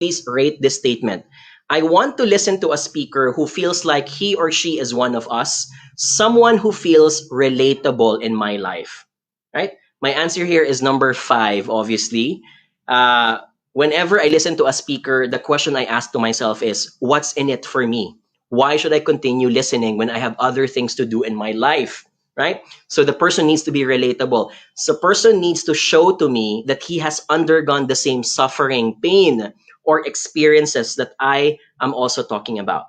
please rate this statement. I want to listen to a speaker who feels like he or she is one of us, someone who feels relatable in my life, right? My answer here is number 5, obviously. Whenever I listen to a speaker, the question I ask to myself is, what's in it for me? Why should I continue listening when I have other things to do in my life, right? So the person needs to be relatable. So the person needs to show to me that he has undergone the same suffering, pain, or experiences that I am also talking about.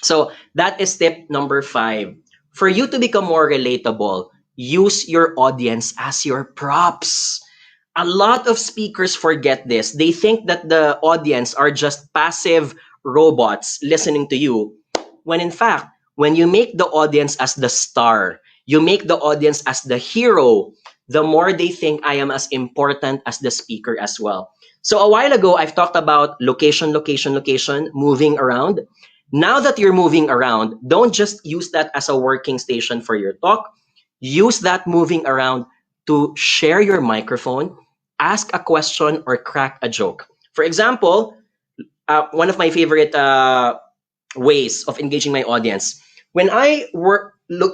So that is tip number 5. For you to become more relatable, use your audience as your props. A lot of speakers forget this. They think that the audience are just passive robots listening to you, when in fact, when you make the audience as the star, you make the audience as the hero, the more they think I am as important as the speaker as well. So a while ago, I've talked about location, location, location, moving around. Now that you're moving around, don't just use that as a working station for your talk. Use that moving around to share your microphone, ask a question, or crack a joke. For example, one of my favorite ways of engaging my audience, when I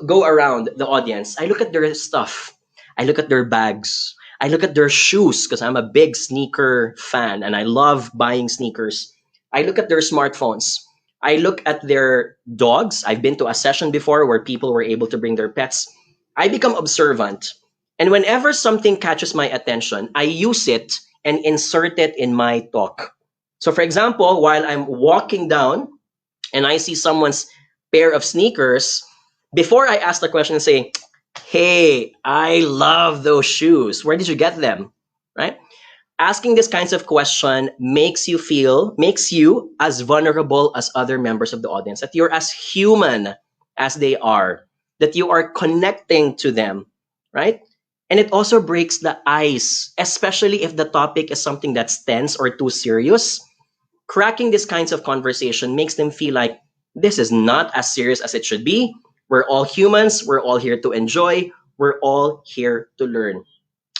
go around the audience, I look at their stuff. I look at their bags. I look at their shoes because I'm a big sneaker fan and I love buying sneakers. I look at their smartphones. I look at their dogs. I've been to a session before where people were able to bring their pets. I become observant. And whenever something catches my attention, I use it and insert it in my talk. So for example, while I'm walking down and I see someone's pair of sneakers, before I ask the question and say, hey, I love those shoes. Where did you get them? Right? Asking this kinds of question makes you as vulnerable as other members of the audience, that you're as human as they are, that you are connecting to them, right? And it also breaks the ice, especially if the topic is something that's tense or too serious. Cracking these kinds of conversation makes them feel like this is not as serious as it should be. We're all humans. We're all here to enjoy. We're all here to learn.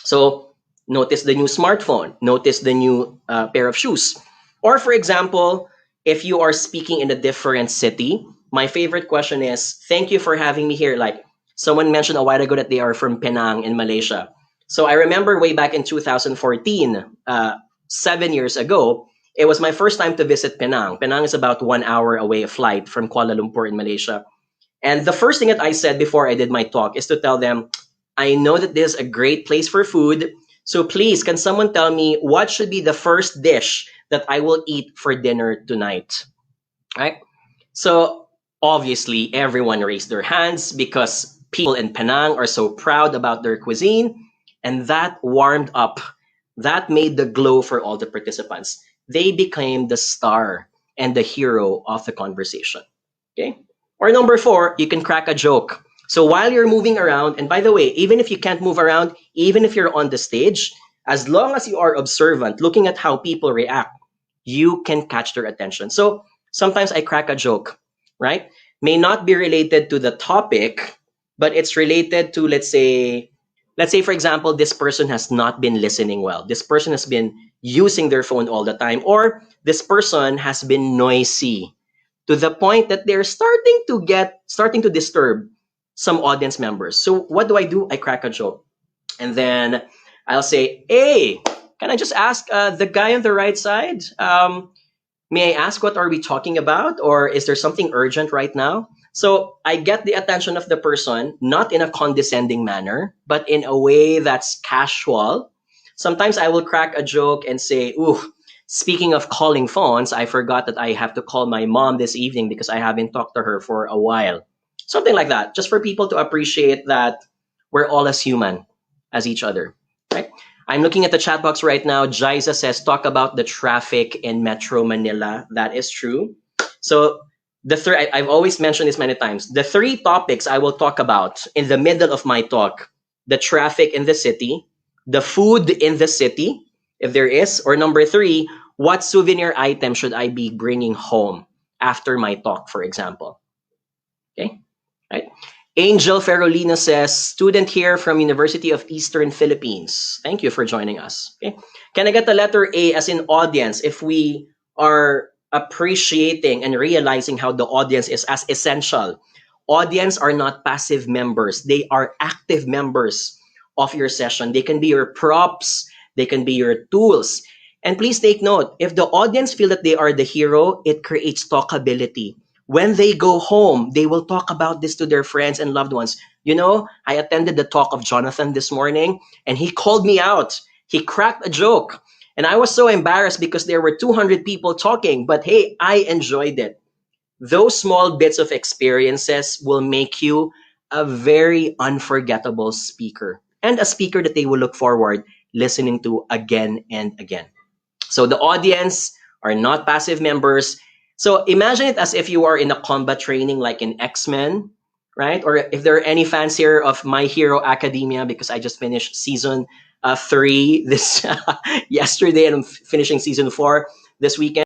So notice the new smartphone. Notice the new pair of shoes. Or for example, if you are speaking in a different city, my favorite question is, thank you for having me here. Like someone mentioned a while ago that they are from Penang in Malaysia. So I remember way back in 2014, 7 years ago, it was my first time to visit Penang. Penang is about 1 hour away a flight from Kuala Lumpur in Malaysia. And the first thing that I said before I did my talk is to tell them, I know that this is a great place for food. So please, can someone tell me what should be the first dish that I will eat for dinner tonight? Right? So obviously, everyone raised their hands because people in Penang are so proud about their cuisine. And that warmed up. That made the glow for all the participants. They became the star and the hero of the conversation. Okay? Or number 4, you can crack a joke. So while you're moving around, and by the way, even if you can't move around, even if you're on the stage, as long as you are observant, looking at how people react, you can catch their attention. So sometimes I crack a joke, right? May not be related to the topic, but it's related to, let's say, for example, this person has not been listening well. This person has been using their phone all the time, or this person has been noisy to the point that they're starting to disturb some audience members. So what do? I crack a joke. And then I'll say, hey, can I just ask the guy on the right side? May I ask what are we talking about? Or is there something urgent right now? So I get the attention of the person, not in a condescending manner, but in a way that's casual. Sometimes I will crack a joke and say, ooh, speaking of calling phones, I forgot that I have to call my mom this evening because I haven't talked to her for a while. Something like that, just for people to appreciate that we're all as human as each other, right? I'm looking at the chat box right now. Jaisa says, talk about the traffic in Metro Manila. That is true. So I've always mentioned this many times. The 3 topics I will talk about in the middle of my talk: the traffic in the city, the food in the city, if there is, or number 3, what souvenir item should I be bringing home after my talk, for example. Okay, right? Angel Ferrolina says, student here from University of Eastern Philippines. Thank you for joining us. Okay, can I get the letter A as in audience if we are appreciating and realizing how the audience is as essential. Audience are not passive members, they are active members of your session. They can be your props, they can be your tools. And please take note, if the audience feel that they are the hero, it creates talkability. When they go home, they will talk about this to their friends and loved ones. You know, I attended the talk of Jonathan this morning and he called me out. He cracked a joke. And I was so embarrassed because there were 200 people talking, but hey, I enjoyed it. Those small bits of experiences will make you a very unforgettable speaker and a speaker that they will look forward listening to again and again. So the audience are not passive members. So imagine it as if you are in a combat training like in X-Men, right? Or if there are any fans here of My Hero Academia, because I just finished season 3 this yesterday and I'm finishing season 4 this weekend.